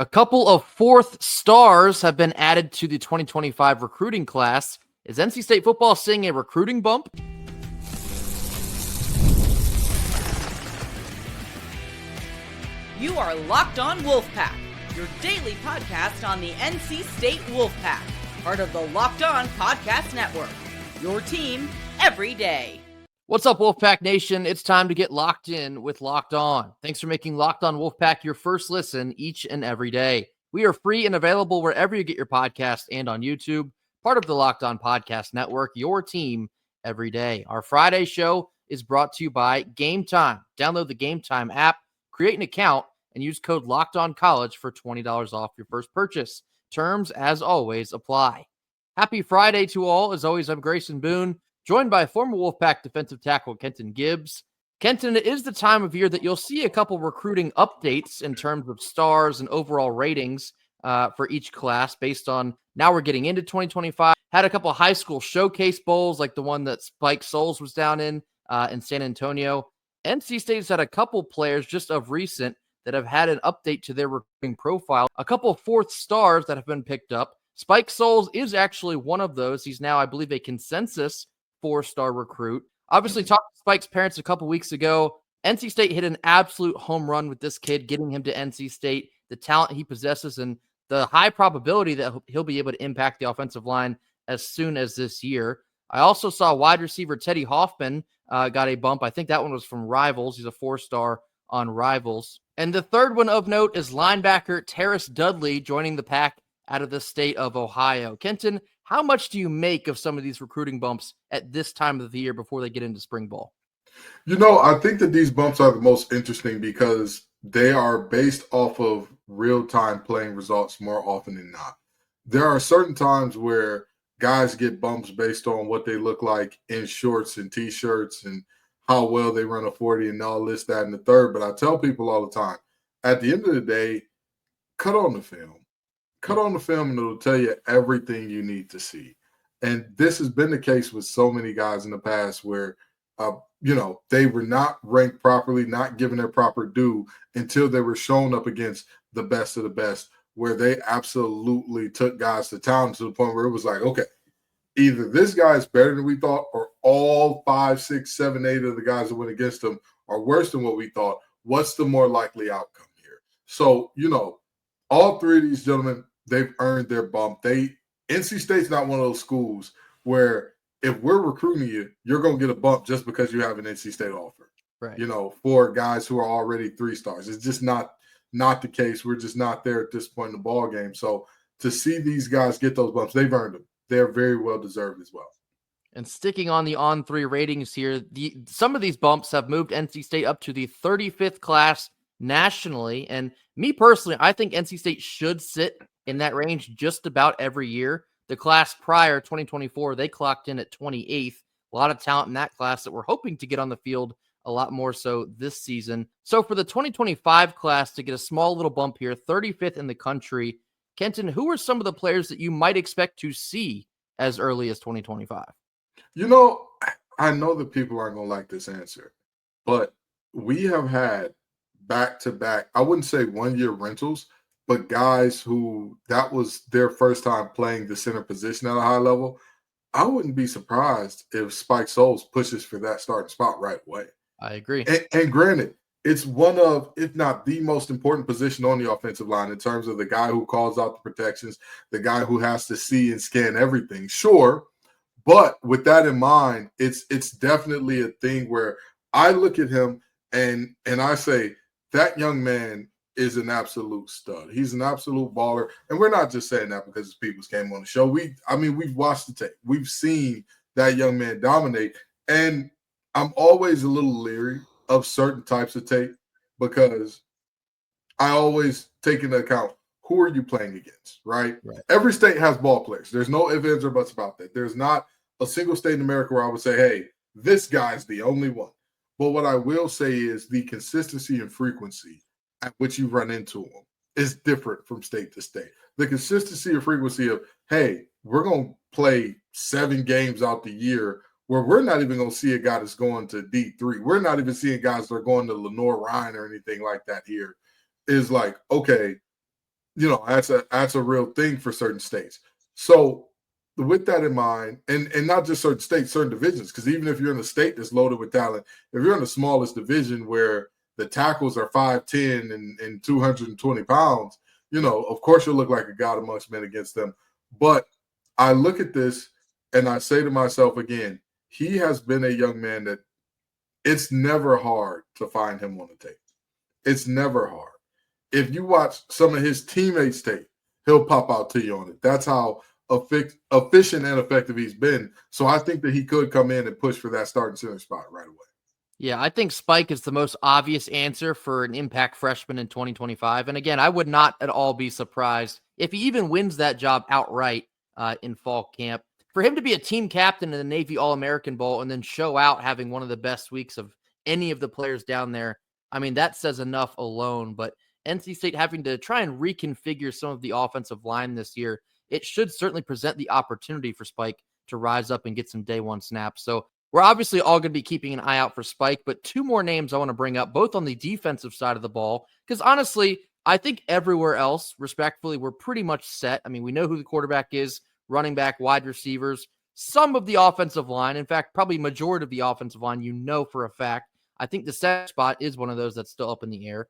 A couple of fourth stars have been added to the 2025 recruiting class. Is NC State football seeing a recruiting bump? You are Locked On Wolfpack, your daily podcast on the NC State Wolfpack, part of the Locked On Podcast Network, your team every day. What's up, Wolfpack Nation? It's time to get locked in with Locked On. Thanks for making Locked On Wolfpack your first listen each and every day. We are free and available wherever you get your podcast and on YouTube, part of the Locked On Podcast Network, your team every day. Our Friday show is brought to you by Gametime. Download the Gametime app, create an account, and use code LOCKEDONCollege for $20 off your first purchase. Terms, as always, apply. Happy Friday to all. As always, I'm Grayson Boone, joined by former Wolfpack defensive tackle Kenton Gibbs. Kenton, it is the time of year that you'll see a couple recruiting updates in terms of stars and overall ratings for each class based on now we're getting into 2025. Had a couple of high school showcase bowls like the one that Spike Souls was down in San Antonio. NC State's had a couple players just of recent that have had an update to their recruiting profile. A couple of fourth stars that have been picked up. Spike Souls is actually one of those. He's now, I believe, a consensus 4-star recruit. Obviously, talked to Spike's parents a couple weeks ago. NC State hit an absolute home run with this kid, getting him to NC State, the talent he possesses, and the high probability that he'll be able to impact the offensive line as soon as this year. I also saw wide receiver Teddy Hoffman got a bump. I think that one was from Rivals. He's a 4-star on Rivals. And the third one of note is linebacker Terrace Dudley joining the pack out of the state of Ohio. Kenton, how much do you make of some of these recruiting bumps at this time of the year before they get into spring ball? You know, I think that these bumps are the most interesting because they are based off of real-time playing results more often than not. There are certain times where guys get bumps based on what they look like in shorts and T-shirts and how well they run a 40 and all this, that, and the third. But I tell people all the time, at the end of the day, cut on the film. Cut on the film and it'll tell you everything you need to see. And this has been the case with so many guys in the past where, they were not ranked properly, not given their proper due until they were shown up against the best of the best, where they absolutely took guys to town to the point where it was like, okay, either this guy is better than we thought or all 5, 6, 7, 8 of the guys that went against him are worse than what we thought. What's the more likely outcome here? So, all three of these gentlemen, they've earned their bump. NC State's not one of those schools where if we're recruiting you, you're going to get a bump just because you have an NC State offer. Right. For guys who are already 3 stars. It's just not the case. We're just not there at this point in the ball game. So to see these guys get those bumps, they've earned them. They're very well deserved as well. And sticking on the on-3 ratings here, some of these bumps have moved NC State up to the 35th class nationally. And me personally, I think NC State should sit in that range just about every year. The class prior, 2024, they clocked in at 28th. A lot of talent in that class that we're hoping to get on the field a lot more so this season. So for the 2025 class to get a small little bump here, 35th in the country, Kenton, who are some of the players that you might expect to see as early as 2025? I know that people aren't going to like this answer, but we have had back-to-back, I wouldn't say one-year rentals, but guys who that was their first time playing the center position at a high level. I wouldn't be surprised if Spike Souls pushes for that starting spot right away. I agree. And granted, it's one of, if not the most important position on the offensive line in terms of the guy who calls out the protections, the guy who has to see and scan everything. Sure, but with that in mind, it's definitely a thing where I look at him and I say, that young man is an absolute stud. He's an absolute baller. And we're not just saying that because his peoples came on the show. We've watched the tape. We've seen that young man dominate. And I'm always a little leery of certain types of tape because I always take into account who are you playing against, right? Every state has ball players. There's no ifs, ands, or buts about that. There's not a single state in America where I would say, hey, this guy's the only one. But what I will say is the consistency and frequency at which you run into them is different from state to state. The consistency and frequency of, hey, we're going to play 7 games out the year where we're not even going to see a guy that's going to D3. We're not even seeing guys that are going to Lenore Ryan or anything like that here. Is like, okay, that's a real thing for certain states. So with that in mind, and not just certain states, certain divisions, because even if you're in a state that's loaded with talent, if you're in the smallest division where the tackles are 5'10" and 220 pounds, of course you'll look like a god amongst men against them. But I look at this and I say to myself again, he has been a young man that it's never hard to find him on the tape. It's never hard. If you watch some of his teammates' tape, he'll pop out to you on it. That's how efficient and effective he's been. So I think that he could come in and push for that starting center spot right away. Yeah, I think Spike is the most obvious answer for an impact freshman in 2025. And again, I would not at all be surprised if he even wins that job outright in fall camp. For him to be a team captain in the Navy All-American Bowl and then show out having one of the best weeks of any of the players down there, I mean, that says enough alone. But NC State having to try and reconfigure some of the offensive line this year, it should certainly present the opportunity for Spike to rise up and get some day one snaps. So we're obviously all going to be keeping an eye out for Spike, but two more names I want to bring up, both on the defensive side of the ball, because honestly, I think everywhere else, respectfully, we're pretty much set. I mean, we know who the quarterback is, running back, wide receivers, some of the offensive line. In fact, probably majority of the offensive line, for a fact. I think the second spot is one of those that's still up in the air.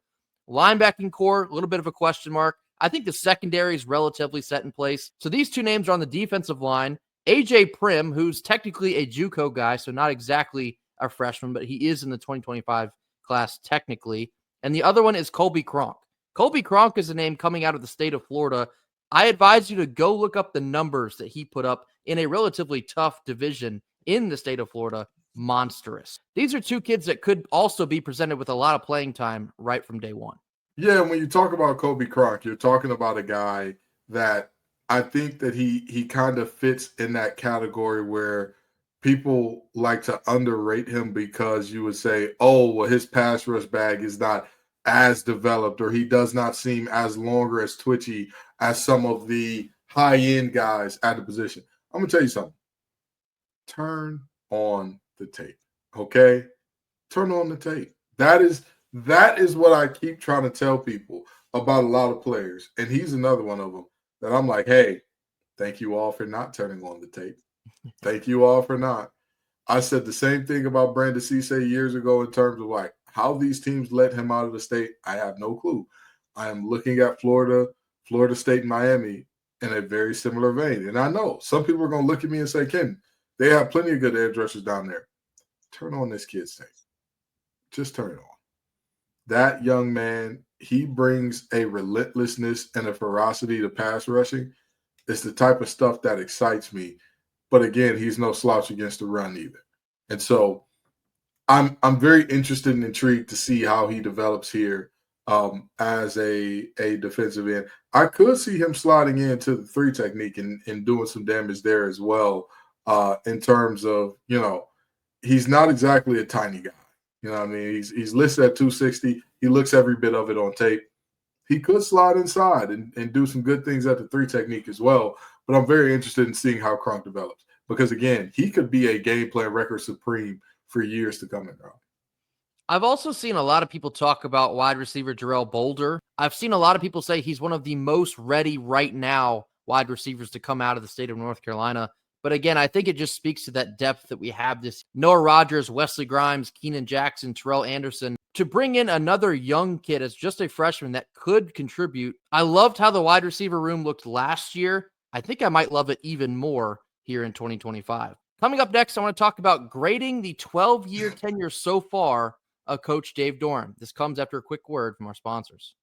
Linebacking core, a little bit of a question mark. I think the secondary is relatively set in place. So these two names are on the defensive line. AJ Prim, who's technically a JUCO guy, so not exactly a freshman, but he is in the 2025 class technically. And the other one is Colby Cronk. Colby Cronk is a name coming out of the state of Florida. I advise you to go look up the numbers that he put up in a relatively tough division in the state of Florida. Monstrous. These are two kids that could also be presented with a lot of playing time right from day one. Yeah, when you talk about Colby Cronk, you're talking about a guy that I think that he kind of fits in that category where people like to underrate him because you would say, oh, well, his pass rush bag is not as developed or he does not seem as long or as twitchy as some of the high-end guys at the position. I'm going to tell you something. Turn on the tape, okay? Turn on the tape. That is what I keep trying to tell people about a lot of players, and he's another one of them that I'm like, hey, thank you all for not turning on the tape. Thank you all for not. I said the same thing about Brandon Cisse years ago in terms of like how these teams let him out of the state. I have no clue. I am looking at Florida State, and Miami in a very similar vein. And I know some people are going to look at me and say, Ken, they have plenty of good edge rushers down there. Turn on this kid's tape. Just turn it on. That young man, he brings a relentlessness and a ferocity to pass rushing. It's the type of stuff that excites me. But again, he's no slouch against the run either. And so I'm very interested and intrigued to see how he develops here as a defensive end. I could see him sliding into the 3 technique and doing some damage there as well in terms of, he's not exactly a tiny guy. You know what I mean? He's listed at 260. He looks every bit of it on tape. He could slide inside and do some good things at the 3 technique as well. But I'm very interested in seeing how Cronk develops. Because, again, he could be a game plan record supreme for years to come. I've also seen a lot of people talk about wide receiver Jarrell Boulder. I've seen a lot of people say he's one of the most ready right now wide receivers to come out of the state of North Carolina. But again, I think it just speaks to that depth that we have this Noah Rogers, Wesley Grimes, Keenan Jackson, Terrell Anderson. To bring in another young kid as just a freshman that could contribute. I loved how the wide receiver room looked last year. I think I might love it even more here in 2025. Coming up next, I want to talk about grading the 12-year tenure so far of Coach Dave Doeren. This comes after a quick word from our sponsors.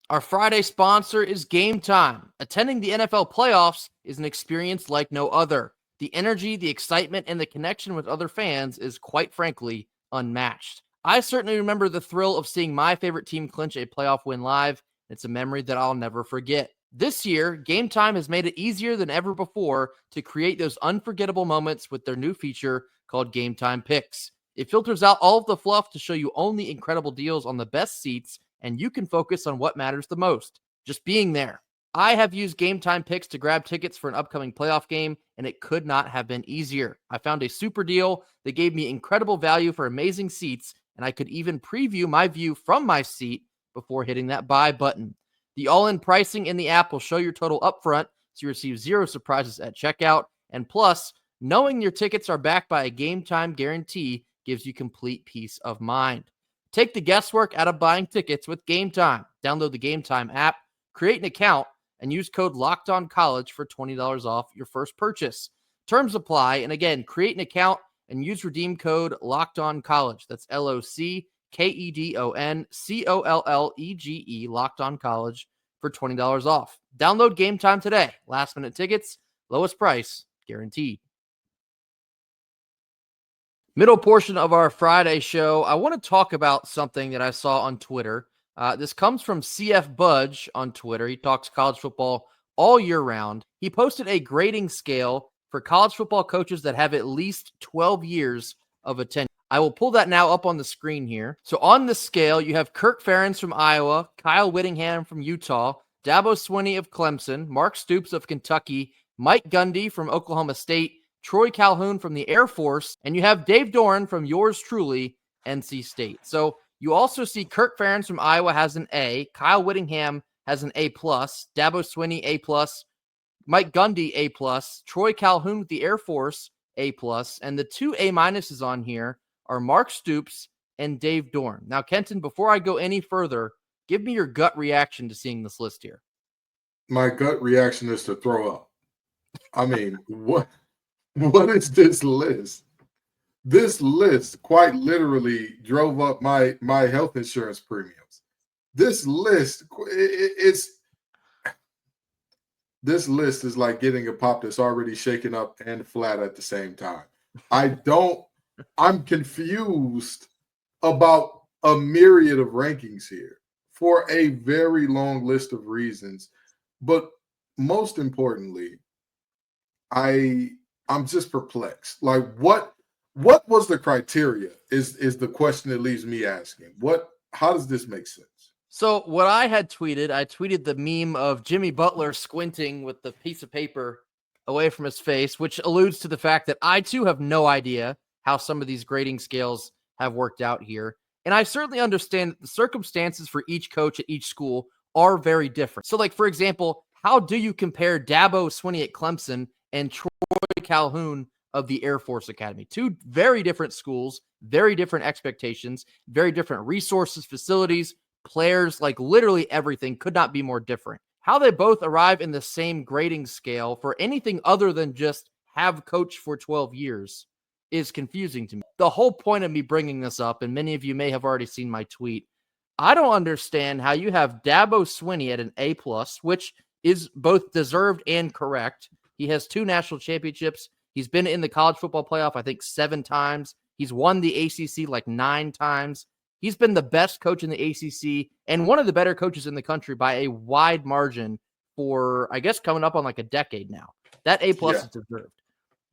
Our Friday sponsor is Gametime. Attending the NFL playoffs is an experience like no other. The energy, the excitement, and the connection with other fans is, quite frankly, unmatched. I certainly remember the thrill of seeing my favorite team clinch a playoff win live. It's a memory that I'll never forget. This year, Gametime has made it easier than ever before to create those unforgettable moments with their new feature called Gametime Picks. It filters out all of the fluff to show you only incredible deals on the best seats, and you can focus on what matters the most, just being there. I have used Gametime Picks to grab tickets for an upcoming playoff game, and it could not have been easier. I found a super deal that gave me incredible value for amazing seats, and I could even preview my view from my seat before hitting that buy button. The all-in pricing in the app will show your total upfront, so you receive zero surprises at checkout. And plus, knowing your tickets are backed by a game time guarantee gives you complete peace of mind. Take the guesswork out of buying tickets with Game Time. Download the Game Time app, create an account, and use code LOCKEDONCollege for $20 off your first purchase. Terms apply. And again, create an account and use redeem code LOCKEDONCollege. That's LOCKEDONCOLLEGE, Locked On College, for $20 off. Download Game Time today. Last minute tickets, lowest price guaranteed. Middle portion of our Friday show, I want to talk about something that I saw on Twitter. This comes from CF Budge on Twitter. He talks college football all year round. He posted a grading scale for college football coaches that have at least 12 years of tenure. I will pull that now up on the screen here. So on the scale, you have Kirk Ferentz from Iowa, Kyle Whittingham from Utah, Dabo Swinney of Clemson, Mark Stoops of Kentucky, Mike Gundy from Oklahoma State, Troy Calhoun from the Air Force, and you have Dave Doeren from yours truly, NC State. So you also see Kirk Ferentz from Iowa has an A, Kyle Whittingham has an A+, Dabo Swinney A+, Mike Gundy A+, Troy Calhoun with the Air Force A+, and the two A- on here are Mark Stoops and Dave Doeren. Now, Kenton, before I go any further, give me your gut reaction to seeing this list here. My gut reaction is to throw up. I mean, what is this list? This list quite literally drove up my health insurance premiums. This list is like getting a pop that's already shaken up and flat at the same time. I'm confused about a myriad of rankings here for a very long list of reasons. But most importantly, I'm just perplexed. Like, what was the criteria is the question that leaves me asking. How does this make sense? So what I tweeted the meme of Jimmy Butler squinting with the piece of paper away from his face, which alludes to the fact that I too have no idea how some of these grading scales have worked out here. And I certainly understand that the circumstances for each coach at each school are very different. So, like, for example, how do you compare Dabo Swinney at Clemson and Troy Calhoun of the Air Force Academy? Two very different schools, very different expectations, very different resources, facilities, players, like literally everything could not be more different. How they both arrive in the same grading scale for anything other than just have coached for 12 years is confusing to me. The whole point of me bringing this up, and many of you may have already seen my tweet, I don't understand how you have Dabo Swinney at an A+, which is both deserved and correct. He has 2 national championships. He's been in the college football playoff, I think, 7 times. He's won the ACC like 9 times. He's been the best coach in the ACC and one of the better coaches in the country by a wide margin for, I guess, coming up on like a decade now. That A+ is deserved.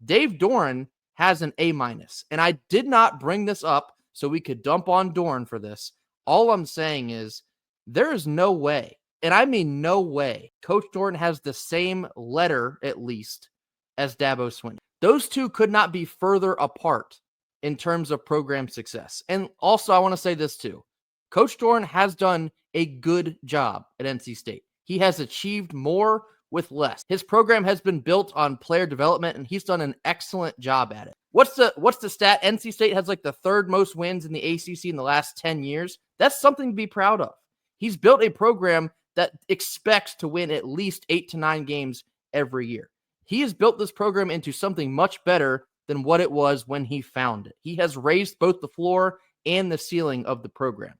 Dave Doeren has an A-, and I did not bring this up so we could dump on Doeren for this. All I'm saying is there is no way, and I mean no way, Coach Doeren has the same letter, at least, as Dabo Swinney. Those two could not be further apart in terms of program success. And also, I want to say this too. Coach Doeren has done a good job at NC State. He has achieved more with less. His program has been built on player development, and he's done an excellent job at it. What's the stat? NC State has like the 3rd most wins in the ACC in the last 10 years. That's something to be proud of. He's built a program that expects to win at least 8 to 9 games every year. He has built this program into something much better than what it was when he found it. He has raised both the floor and the ceiling of the program.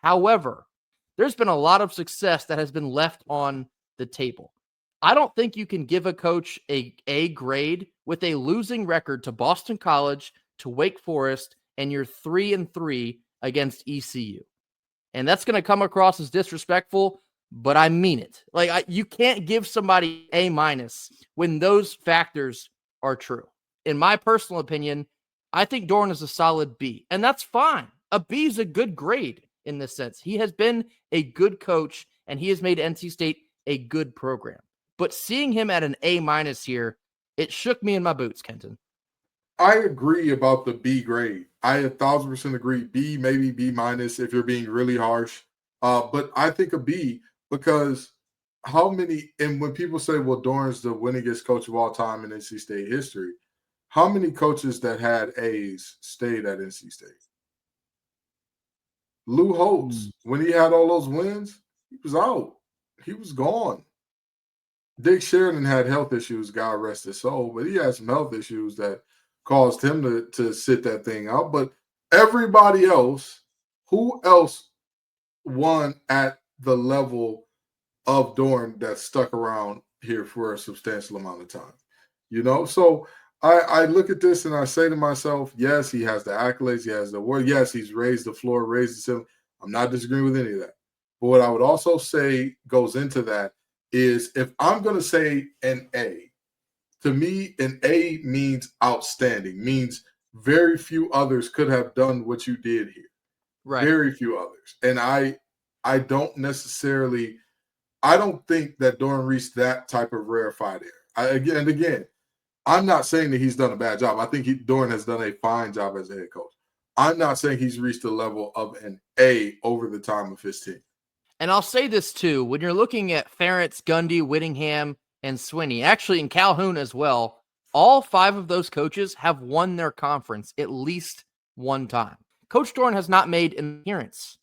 However, there's been a lot of success that has been left on the table. I don't think you can give a coach a grade with a losing record to Boston College, to Wake Forest, and you're 3-3 against ECU. And that's going to come across as disrespectful, but I mean it. Like, you can't give somebody A- when those factors are true. In my personal opinion, I think Doeren is a solid B, and that's fine. A B is a good grade in this sense. He has been a good coach, and he has made NC State a good program. But seeing him at an A- here, it shook me in my boots, Kenton. I agree about the B grade. I 1,000% agree. B, maybe B- if you're being really harsh. But I think a B because how many, and when people say, well, Doeren's the winningest coach of all time in NC State history, how many coaches that had A's stayed at NC State? Lou Holtz, when he had all those wins, he was out. He was gone. Dick Sheridan had health issues, God rest his soul, but he had some health issues that caused him to sit that thing out. But everybody else, who else won at the level of Doeren that stuck around here for a substantial amount of time? So I look at this and I say to myself, yes, he has the accolades, he has the award. Yes, he's raised the floor, raised the ceiling. I'm not disagreeing with any of that. But what I would also say goes into that is if I'm going to say an A, to me, an A means outstanding, means very few others could have done what you did here. Right. Very few others. And I don't think that Doeren reached that type of rarefied air. Again, I'm not saying that he's done a bad job. I think Doeren has done a fine job as a head coach. I'm not saying he's reached the level of an A over the time of his team. And I'll say this too, when you're looking at Ferentz, Gundy, Whittingham, and Swinney, actually in Calhoun as well, all 5 of those coaches have won their conference at least one time. Coach Doeren has not made an appearance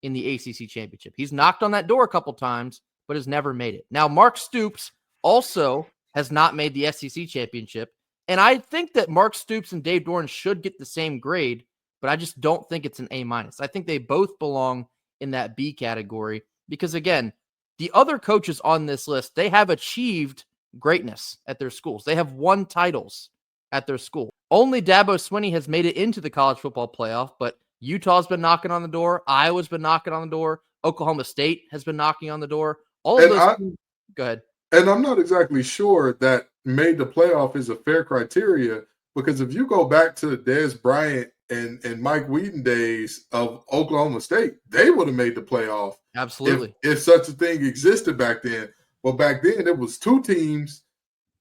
in the ACC championship. He's knocked on that door a couple times, but has never made it. Now, Mark Stoops also has not made the SEC championship. And I think that Mark Stoops and Dave Doeren should get the same grade, but I just don't think it's an A-. I think they both belong in that B category because, again, the other coaches on this list, they have achieved greatness at their schools. They have won titles at their school. Only Dabo Swinney has made it into the college football playoff, but Utah's been knocking on the door. Iowa's been knocking on the door. Oklahoma State has been knocking on the door. All of those teams, go ahead. And I'm not exactly sure that made the playoff is a fair criteria because if you go back to the Dez Bryant and Mike Wheaton days of Oklahoma State, they would have made the playoff. Absolutely. If such a thing existed back then. But back then, it was 2 teams.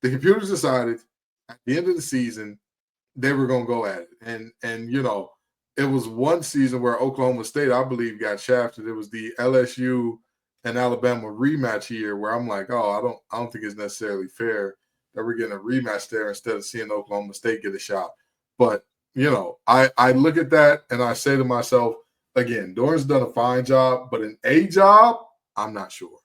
The computers decided at the end of the season, they were going to go at it. And it was one season where Oklahoma State, I believe, got shafted. It was the LSU and Alabama rematch year where I'm like, oh, I don't think it's necessarily fair that we're getting a rematch there instead of seeing Oklahoma State get a shot. But, I look at that and I say to myself, again, Doeren's done a fine job, but an A job, I'm not sure.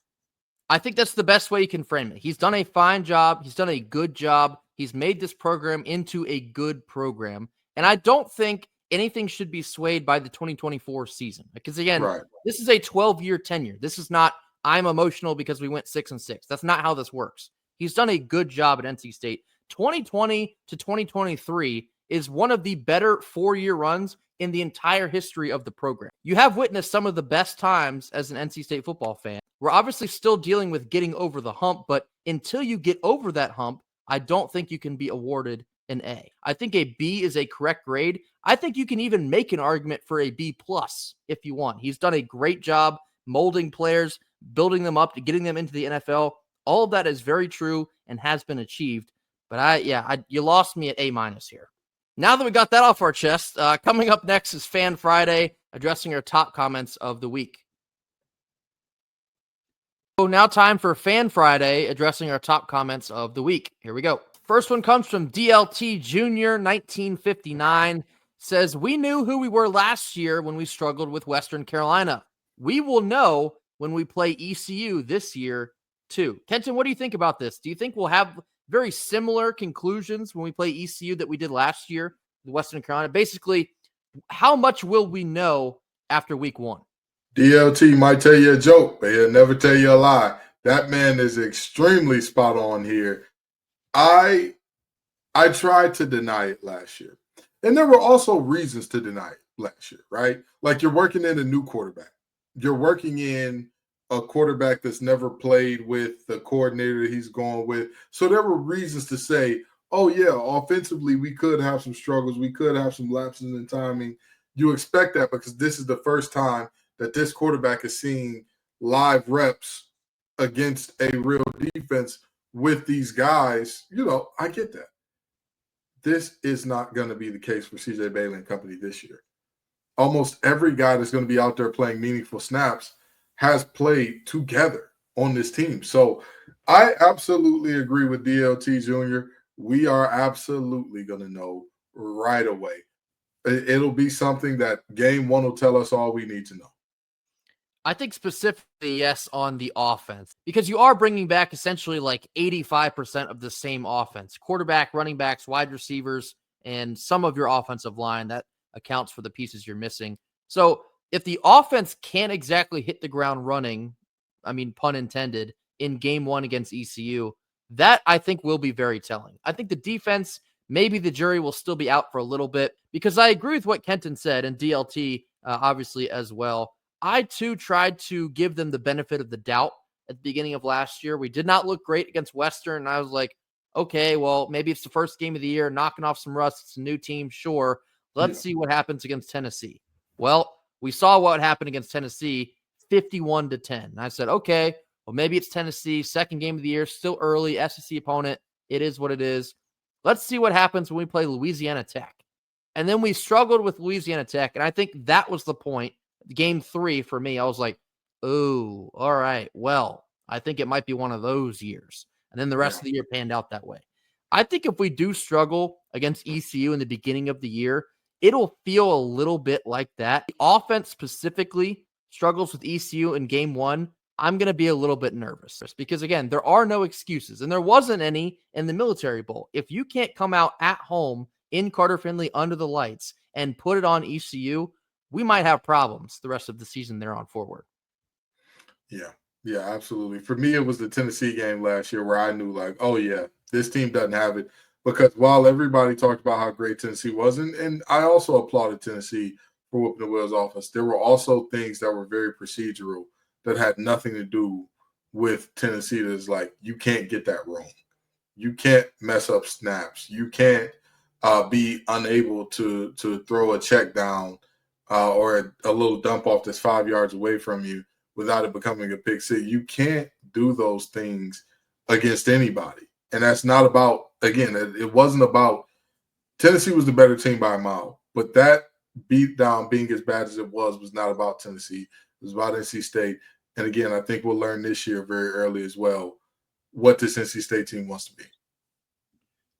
I think that's the best way you can frame it. He's done a fine job. He's done a good job. He's made this program into a good program. And I don't think anything should be swayed by the 2024 season. Because, again, This is a 12-year tenure. This is not, I'm emotional because we went 6-6. That's not how this works. He's done a good job at NC State. 2020 to 2023 is one of the better 4-year runs in the entire history of the program. You have witnessed some of the best times as an NC State football fan. We're obviously still dealing with getting over the hump, but until you get over that hump, I don't think you can be awarded an A. I think a B is a correct grade. I think you can even make an argument for a B+ if you want. He's done a great job molding players, building them up, to getting them into the NFL. All of that is very true and has been achieved. But you lost me at A- here. Now that we got that off our chest, coming up next is Fan Friday, addressing our top comments of the week. So now time for Fan Friday, addressing our top comments of the week. Here we go. First one comes from DLT Jr. 1959. Says, we knew who we were last year when we struggled with Western Carolina. We will know when we play ECU this year, too. Kenton, what do you think about this? Do you think we'll have very similar conclusions when we play ECU that we did last year with Western Carolina? Basically, how much will we know after week 1? DLT might tell you a joke, but he'll never tell you a lie. That man is extremely spot on here. I tried to deny it last year. And there were also reasons to deny it last year, right? Like you're working in a new quarterback. You're working in a quarterback that's never played with the coordinator he's going with. So there were reasons to say, oh, yeah, offensively, we could have some struggles. We could have some lapses in timing. You expect that because this is the first time that this quarterback is seeing live reps against a real defense with these guys. I get that. This is not going to be the case for C.J. Bailey and company this year. Almost every guy that's going to be out there playing meaningful snaps, has played together on this team. So I absolutely agree with DLT Jr. We are absolutely going to know right away. It'll be something that game one will tell us all we need to know. I think specifically, yes, on the offense, because you are bringing back essentially like 85% of the same offense, quarterback, running backs, wide receivers, and some of your offensive line. That accounts for the pieces you're missing. So if the offense can't exactly hit the ground running, I mean, pun intended, in game one against ECU, that I think will be very telling. I think the defense, maybe the jury will still be out for a little bit, because I agree with what Kenton said, and DLT obviously as well. I, too, tried to give them the benefit of the doubt at the beginning of last year. We did not look great against Western, and I was like, okay, well, maybe it's the first game of the year, knocking off some rust. It's a new team, sure. Let's see what happens against Tennessee. Well, we saw what happened against Tennessee, 51-10. And I said, okay, well, maybe it's Tennessee, second game of the year, still early, SEC opponent. It is what it is. Let's see what happens when we play Louisiana Tech. And then we struggled with Louisiana Tech, and I think that was the point. Game 3 for me, I was like, oh, all right, well, I think it might be one of those years. And then the rest of the year panned out that way. I think if we do struggle against ECU in the beginning of the year, it'll feel a little bit like that. The offense specifically struggles with ECU in game 1. I'm going to be a little bit nervous because, again, there are no excuses, and there wasn't any in the Military Bowl. If you can't come out at home in Carter Finley under the lights and put it on ECU, we might have problems the rest of the season there on forward. Yeah, absolutely. For me, it was the Tennessee game last year where I knew, like, oh, yeah, this team doesn't have it. Because while everybody talked about how great Tennessee was, and I also applauded Tennessee for whooping the wheels off us, there were also things that were very procedural that had nothing to do with Tennessee. That's like, you can't get that wrong. You can't mess up snaps. You can't be unable to throw a check down or a little dump off that's 5 yards away from you without it becoming a pick six. You can't do those things against anybody. And that's not about, again, it wasn't about Tennessee was the better team by a mile, but that beat down being as bad as it was not about Tennessee. It was about NC State. And again, I think we'll learn this year very early as well what this NC State team wants to be.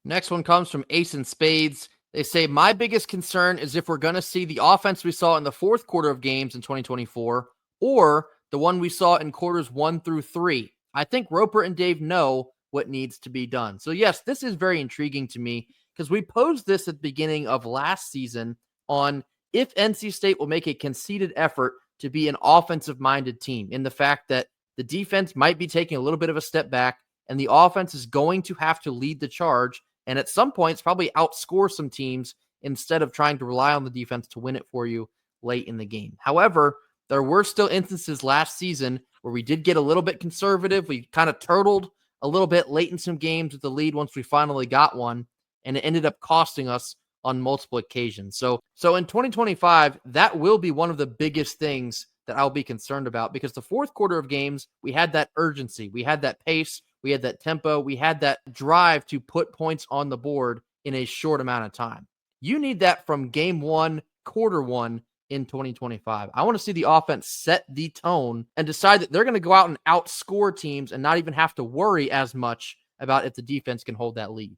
Next one comes from Ace and Spades. They say, my biggest concern is if we're going to see the offense we saw in the fourth quarter of games in 2024 or the one we saw in quarters 1 through 3. I think Roper and Dave know what needs to be done. So, yes, this is very intriguing to me because we posed this at the beginning of last season on if NC State will make a conceited effort to be an offensive-minded team, in the fact that the defense might be taking a little bit of a step back and the offense is going to have to lead the charge and at some points probably outscore some teams instead of trying to rely on the defense to win it for you late in the game. However, there were still instances last season where we did get a little bit conservative. We kind of turtled a little bit late in some games with the lead once we finally got one, and it ended up costing us on multiple occasions. So in 2025, that will be one of the biggest things that I'll be concerned about, because the fourth quarter of games, we had that urgency, we had that pace, we had that tempo, we had that drive to put points on the board in a short amount of time. You need that from game 1, quarter 1 in 2025. I want to see the offense set the tone and decide that they're going to go out and outscore teams and not even have to worry as much about if the defense can hold that lead.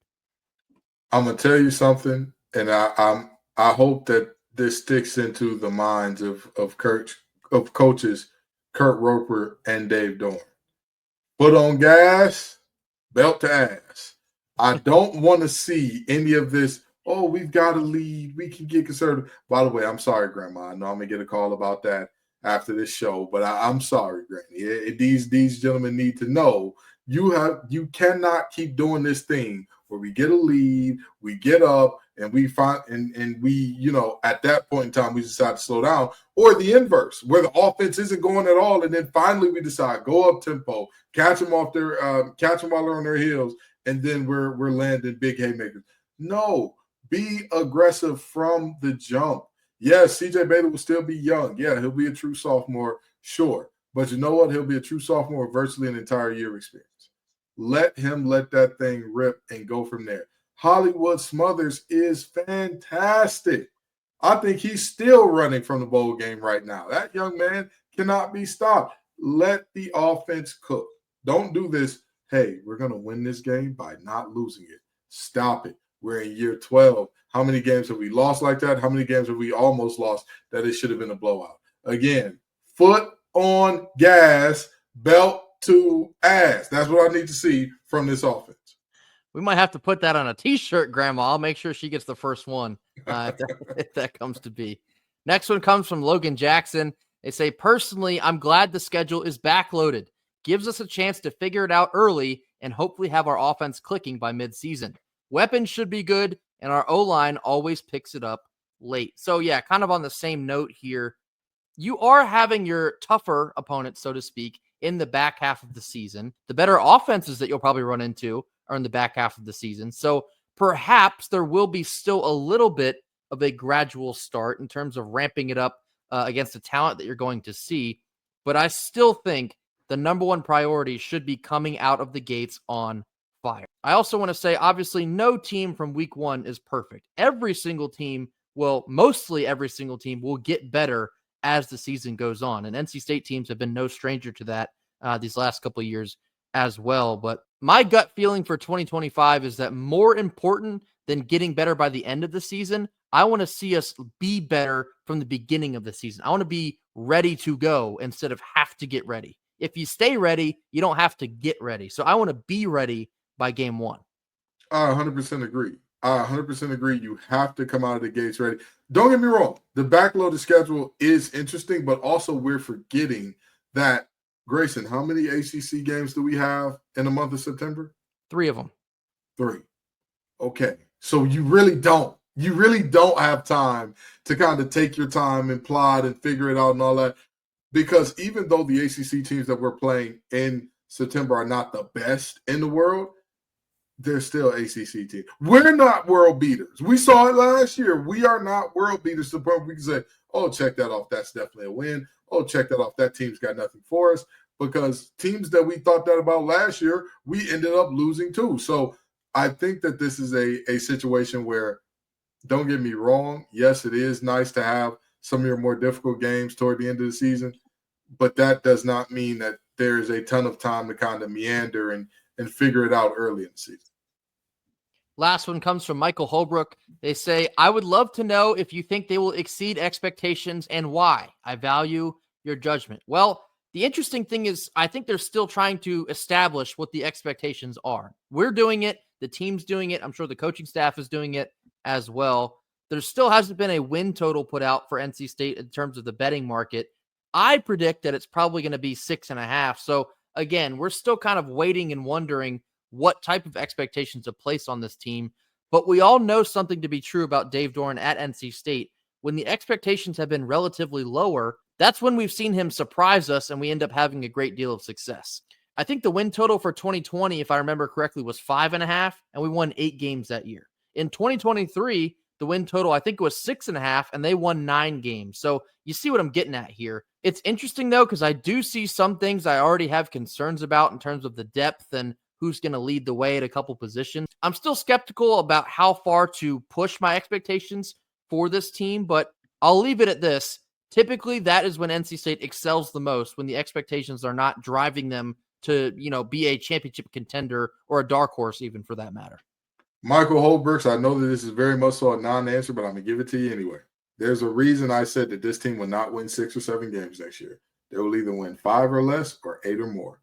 I'm going to tell you something, and I hope that this sticks into the minds of coaches Kurt Roper and Dave Doeren. Foot on gas, belt to ass. I don't want to see any of this, oh, we've got to lead, we can get conservative. By the way, I'm sorry, Grandma. I know I'm going to get a call about that after this show, but I'm sorry, Granny. These gentlemen need to know you cannot keep doing this thing where we get a lead, we get up, and we find and we, at that point in time, we decide to slow down, or the inverse, where the offense isn't going at all, and then finally we decide go up tempo, catch them while they're on their heels, and then we're landing big haymakers. No, be aggressive from the jump. Yes, CJ Baylor will still be young. Yeah, he'll be a true sophomore, sure, but you know what? He'll be a true sophomore with virtually an entire year experience. Let him let that thing rip and go from there. Hollywood Smothers is fantastic. I think he's still running from the bowl game right now. That young man cannot be stopped. let the offense cook. Don't do this, hey, we're going to win this game by not losing it. Stop it. We're in year 12. How many games have we lost like that? How many games have we almost lost that it should have been a blowout? Again, foot on gas, belt to ass. That's what I need to see from this offense. We might have to put that on a T-shirt, Grandma. I'll make sure she gets the first one if that comes to be. Next one comes from Logan Jackson. They say, personally, I'm glad the schedule is backloaded. Gives us a chance to figure it out early and hopefully have our offense clicking by midseason. Weapons should be good, and our O-line always picks it up late. So, yeah, kind of on the same note here. You are having your tougher opponents, so to speak, in the back half of the season. The better offenses that you'll probably run into are in the back half of the season. So perhaps there will be still a little bit of a gradual start in terms of ramping it up against the talent that you're going to see. But I still think the number one priority should be coming out of the gates on fire. I also want to say, obviously, no team from week one is perfect. Every single team mostly every single team will get better as the season goes on. And NC State teams have been no stranger to that these last couple of years as well. But my gut feeling for 2025 is that more important than getting better by the end of the season, I want to see us be better from the beginning of the season. I want to be ready to go instead of have to get ready. If you stay ready, you don't have to get ready. So I want to be ready by game one. I 100% agree. I 100% agree. You have to come out of the gates ready. Don't get me wrong. The backloaded schedule is interesting, but also we're forgetting that, Grayson, how many ACC games do we have in the month of September? 3 of them. 3. Okay. So you really don't have time to kind of take your time and plot and figure it out and all that. Because even though the ACC teams that we're playing in September are not the best in the world, they're still ACC teams. We're not world beaters. We saw it last year. We are not world beaters to the point where we can say, oh, check that off. That's definitely a win. Oh, check that off. That team's got nothing for us. Because teams that we thought that about last year, we ended up losing too. So I think that this is a situation where, don't get me wrong, yes, it is nice to have some of your more difficult games toward the end of the season, but that does not mean that there is a ton of time to kind of meander and figure it out early in the season. Last one comes from Michael Holbrook. They say, I would love to know if you think they will exceed expectations and why. I value your judgment. Well, the interesting thing is I think they're still trying to establish what the expectations are. We're doing it. The team's doing it. I'm sure the coaching staff is doing it as well. There still hasn't been a win total put out for NC State in terms of the betting market. I predict that it's probably going to be 6.5. So again, we're still kind of waiting and wondering what type of expectations to place on this team. But we all know something to be true about Dave Doeren at NC State. When the expectations have been relatively lower, that's when we've seen him surprise us and we end up having a great deal of success. I think the win total for 2020, if I remember correctly, was 5.5, and we won 8 games that year. In 2023, the win total, I think it was 6.5, and they won 9 games. So you see what I'm getting at here. It's interesting, though, because I do see some things I already have concerns about in terms of the depth and who's going to lead the way at a couple positions. I'm still skeptical about how far to push my expectations for this team, but I'll leave it at this. Typically, that is when NC State excels the most, when the expectations are not driving them to, be a championship contender or a dark horse, even for that matter. Michael Holbrooks, I know that this is very much so a non-answer, but I'm going to give it to you anyway. There's a reason I said that this team will not win 6 or 7 games next year. They will either win 5 or less or 8 or more,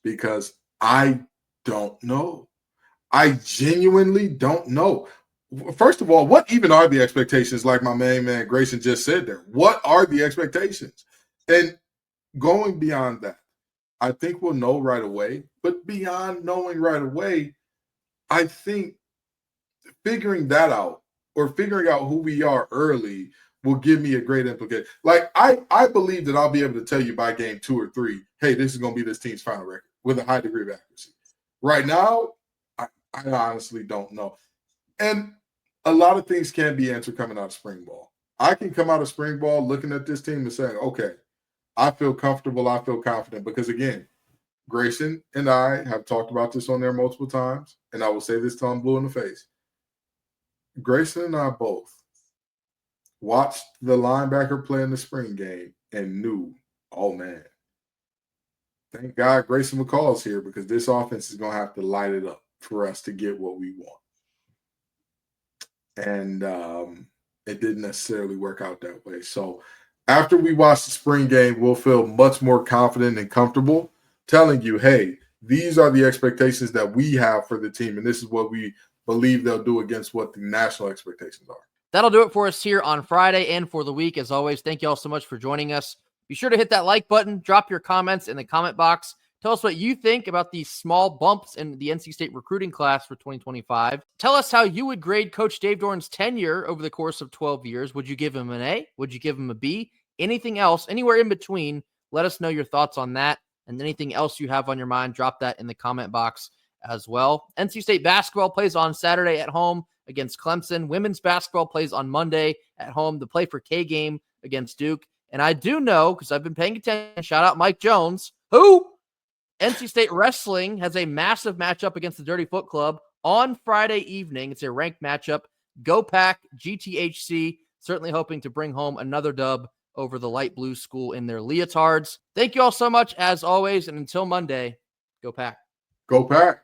because I don't know. I genuinely don't know. First of all, what even are the expectations, like my main man Grayson just said there? What are the expectations? And going beyond that, I think we'll know right away. But beyond knowing right away, I think figuring that out or figuring out who we are early will give me a great implication. Like, I believe that I'll be able to tell you by game 2 or 3, hey, this is going to be this team's final record with a high degree of accuracy. Right now, I honestly don't know. And a lot of things can be answered coming out of spring ball. I can come out of spring ball looking at this team and saying, okay, I feel comfortable, I feel confident. Because, again, Grayson and I have talked about this on there multiple times, and I will say this till I'm blue in the face. Grayson and I both watched the linebacker play in the spring game and knew, oh, man, Thank God Grayson McCall's here because this offense is going to have to light it up for us to get what we want. And it didn't necessarily work out that way. So after we watch the spring game, we'll feel much more confident and comfortable telling you, hey, these are the expectations that we have for the team, and this is what we believe they'll do against what the national expectations are. That'll do it for us here on Friday and for the week. As always, thank you all so much for joining us. Be sure to hit that like button, drop your comments in the comment box. Tell us what you think about these small bumps in the NC State recruiting class for 2025. Tell us how you would grade Coach Dave Doeren's tenure over the course of 12 years. Would you give him an A? Would you give him a B? Anything else, anywhere in between, let us know your thoughts on that. And anything else you have on your mind, drop that in the comment box as well. NC State basketball plays on Saturday at home against Clemson. Women's basketball plays on Monday at home to play for K game against Duke. And I do know, because I've been paying attention, shout out Mike Jones, who NC State wrestling has a massive matchup against the Dirty Foot Club on Friday evening. It's a ranked matchup. Go Pack, GTHC, certainly hoping to bring home another dub over the light blue school in their leotards. Thank you all so much, as always, and until Monday, Go Pack. Go Pack.